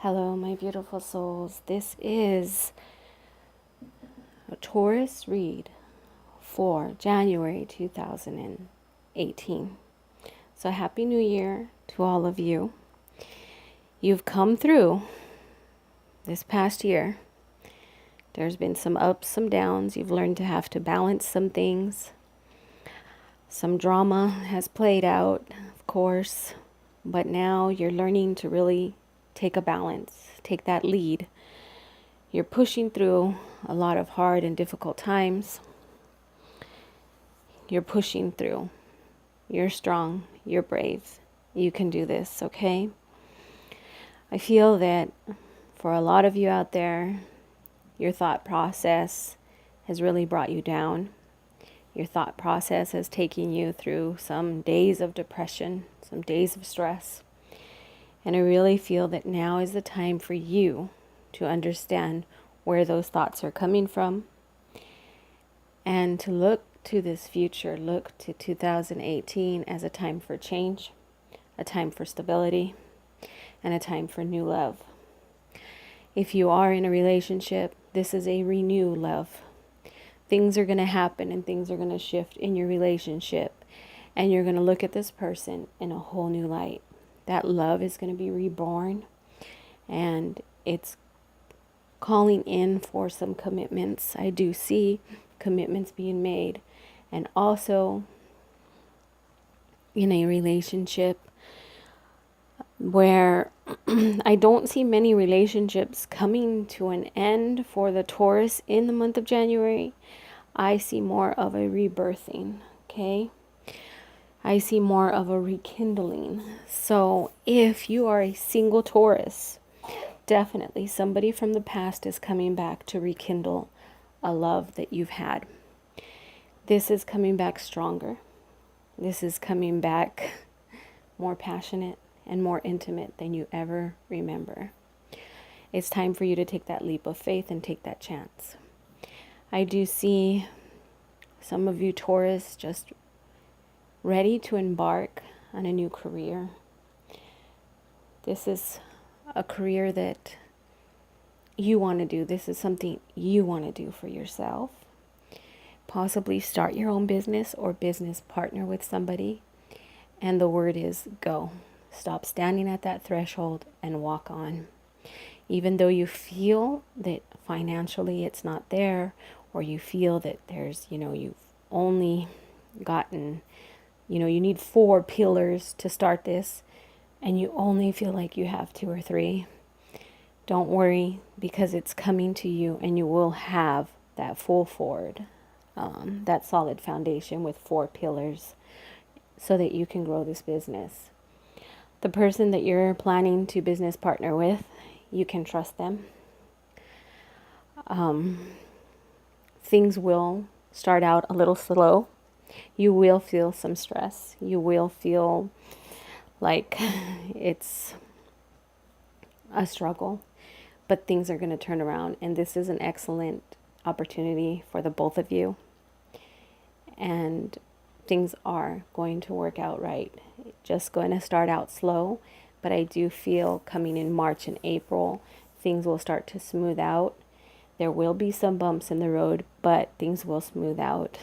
Hello, my beautiful souls. This is a Taurus read for January 2018. So, Happy New Year to all of you. You've come through this past year. There's been some ups, some downs. You've learned to have to balance some things. Some drama has played out, of course, but now you're learning to really take a balance, take that lead. You're pushing through a lot of hard and difficult times. You're pushing through. You're strong. You're brave. You can do this, okay? I feel that for a lot of you out there, your thought process has really brought you down. Your thought process has taken you through some days of depression, some days of stress. And I really feel that now is the time for you to understand where those thoughts are coming from and to look to this future, look to 2018 as a time for change, a time for stability, and a time for new love. If you are in a relationship, this is a renew love. Things are going to happen and things are going to shift in your relationship, and you're going to look at this person in a whole new light. That love is going to be reborn, and it's calling in for some commitments. I do see commitments being made, and also in a relationship where I don't see many relationships coming to an end for the Taurus in the month of January. I see more of a rebirthing, okay? I see more of a rekindling. So if you are a single Taurus, definitely somebody from the past is coming back to rekindle a love that you've had. This is coming back stronger. This is coming back more passionate and more intimate than you ever remember. It's time for you to take that leap of faith and take that chance. I do see some of you Taurus just ready to embark on a new career. This is a career that you want to do. This is something you want to do for yourself. Possibly start your own business or business partner with somebody. And the word is go. Stop standing at that threshold and walk on. Even though you feel that financially it's not there, or you feel that there's, you've only gotten, you need 4 pillars to start this, and you only feel like you have 2 or 3. Don't worry, because it's coming to you, and you will have that full forward, that solid foundation with 4 pillars so that you can grow this business. The person that you're planning to business partner with, you can trust them. Things will start out a little slow. You will feel some stress. You will feel like it's a struggle, but things are going to turn around, and this is an excellent opportunity for the both of you, and things are going to work out right. Just going to start out slow, but I do feel coming in March and April, things will start to smooth out. There will be some bumps in the road, but things will smooth out.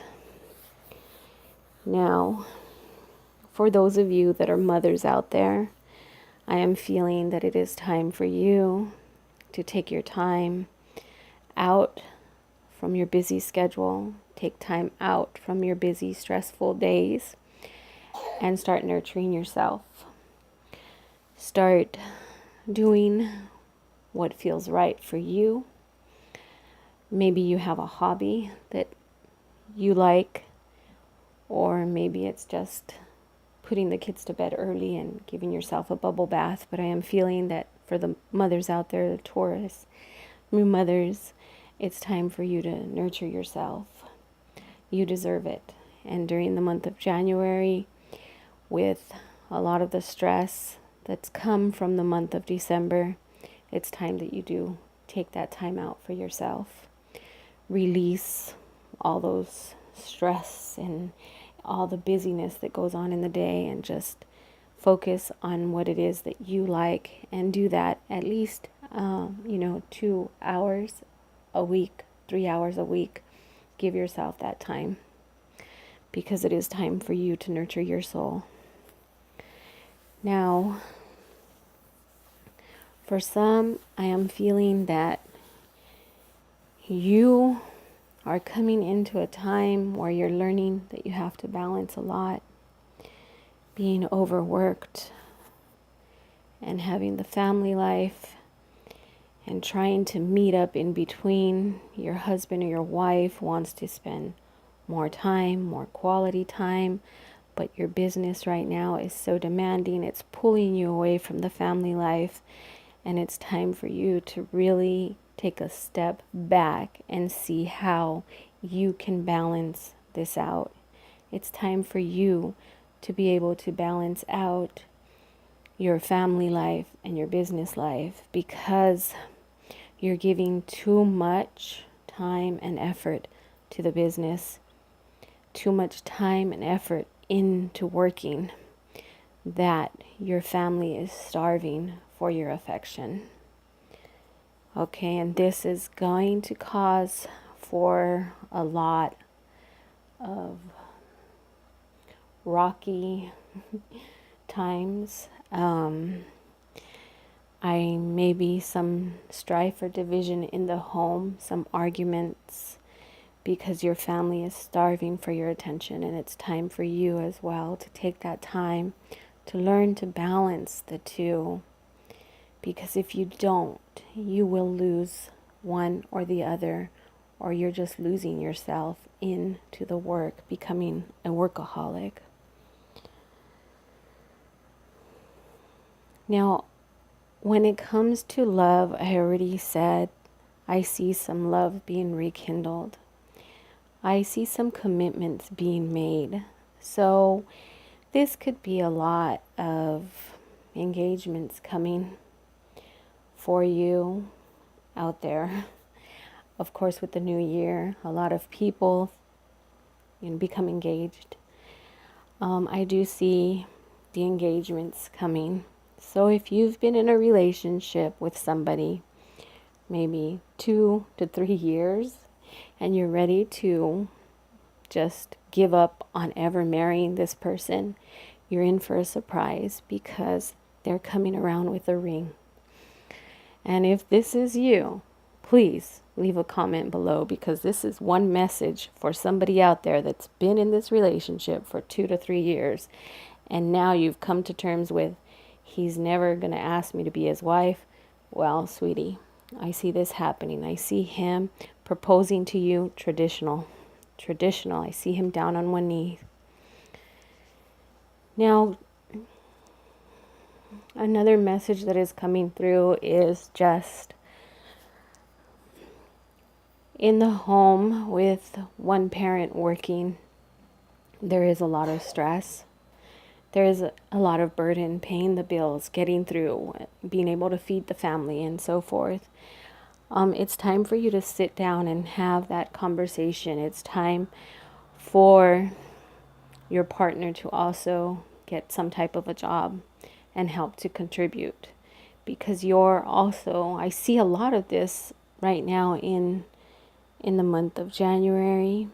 Now, for those of you that are mothers out there, I am feeling that it is time for you to take your time out from your busy schedule, take time out from your busy, stressful days, and start nurturing yourself. Start doing what feels right for you. Maybe you have a hobby that you like, or maybe it's just putting the kids to bed early and giving yourself a bubble bath. But I am feeling that for the mothers out there, the Taurus, new mothers, it's time for you to nurture yourself. You deserve it. And during the month of January, with a lot of the stress that's come from the month of December, it's time that you do take that time out for yourself. Release all those stress and all the busyness that goes on in the day, and just focus on what it is that you like, and do that at least 2 hours a week, 3 hours a week. Give yourself that time, because it is time for you to nurture your soul. Now, for some, I am feeling that you are coming into a time where you're learning that you have to balance a lot, being overworked and having the family life and trying to meet up in between. Your husband or your wife wants to spend more time, more quality time, but your business right now is so demanding, it's pulling you away from the family life, and it's time for you to really take a step back and see how you can balance this out. It's time for you to be able to balance out your family life and your business life, because you're giving too much time and effort to the business, too much time and effort into working, that your family is starving for your affection. Okay, and this is going to cause for a lot of rocky times. I maybe some strife or division in the home, some arguments, because your family is starving for your attention, and it's time for you as well to take that time to learn to balance the two. Because if you don't, you will lose one or the other, or you're just losing yourself into the work, becoming a workaholic. Now, when it comes to love, I already said I see some love being rekindled. I see some commitments being made. So this could be a lot of engagements coming for you out there. Of course, with the new year, a lot of people become engaged. I do see the engagements coming. So if you've been in a relationship with somebody, maybe 2 to 3 years, and you're ready to just give up on ever marrying this person, you're in for a surprise, because they're coming around with a ring. And if this is you, please leave a comment below, because this is one message for somebody out there that's been in this relationship for 2 to 3 years, and now you've come to terms with, he's never going to ask me to be his wife. Well, sweetie, I see this happening. I see him proposing to you traditional. I see him down on one knee. Now, another message that is coming through is just in the home with one parent working, there is a lot of stress. There is a lot of burden, paying the bills, getting through, being able to feed the family, and so forth. It's time for you to sit down and have that conversation. It's time for your partner to also get some type of a job and help to contribute, because you're also, I see a lot of this right now in the month of January,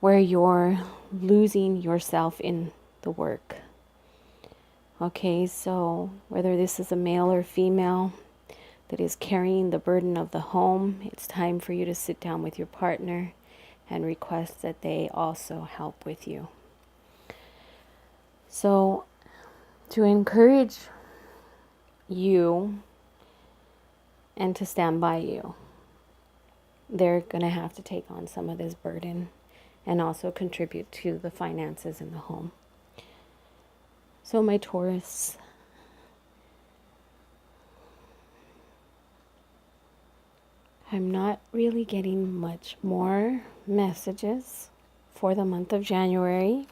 where you're losing yourself in the work. Okay, so whether this is a male or female that is carrying the burden of the home, it's time for you to sit down with your partner and request that they also help with you. So, to encourage you and to stand by you, they're going to have to take on some of this burden and also contribute to the finances in the home. So my Taurus, I'm not really getting much more messages for the month of January.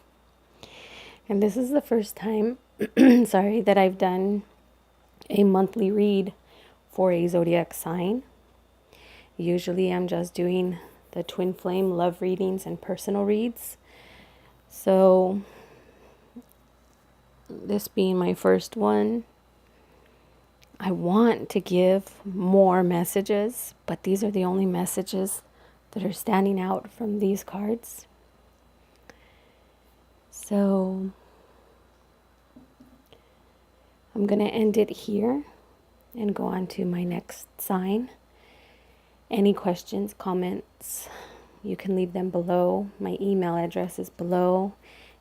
And this is the first time, that I've done a monthly read for a zodiac sign. Usually I'm just doing the twin flame love readings and personal reads. So this being my first one, I want to give more messages, but these are the only messages that are standing out from these cards. So I'm going to end it here and go on to my next sign. Any questions, comments, you can leave them below. My email address is below.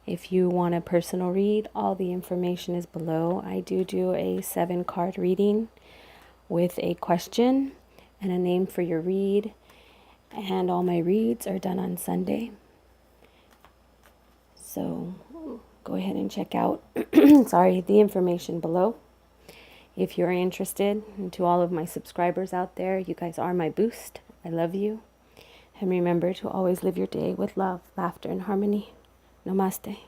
If you want a personal read, all the information is below. I do a 7-card reading with a question and a name for your read. And all my reads are done on Sunday. So go ahead and check out the information below. If you're interested, and to all of my subscribers out there, you guys are my boost. I love you. And remember to always live your day with love, laughter, and harmony. Namaste.